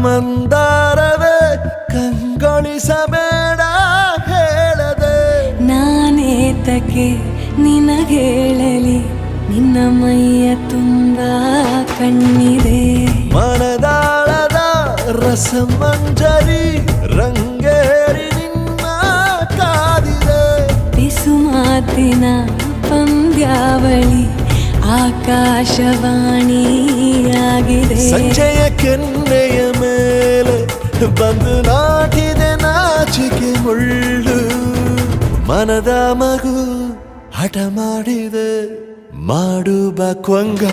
ಮಂದಾರವೇ ಕಂಗೊಳಿಸಬೇಡ ಹೇಳದೆ ನಾನೇತಕ್ಕೆ ನಿನಗೇಳಲಿ ನಿನ್ನ ಮೈಯ ತುಂಬ ಕಣ್ಣಿದೆ ಮನದಾಳದ ರಸಮಂಜರಿ ರಂಗೇರಿ ನಿನ್ನ ಕಾದಿದೆ ಬಿಸು ಮಾತಿನ ಪಂದ್ಯಾವಳಿ ಆಕಾಶವಾಣಿಯಾಗಿದೆ ಸಂಜೆಯ ಕೆನ್ನೆಯ ಮೇಲೆ ಬಂದು ನಾಟಿದೆ ನಾಚಿಕೆ ಮುಳ್ಳು ಮನದ ಮಗು ಹಠ ಮಾಡಿದೆ ಮಾಡುವ ಕೊಂಗ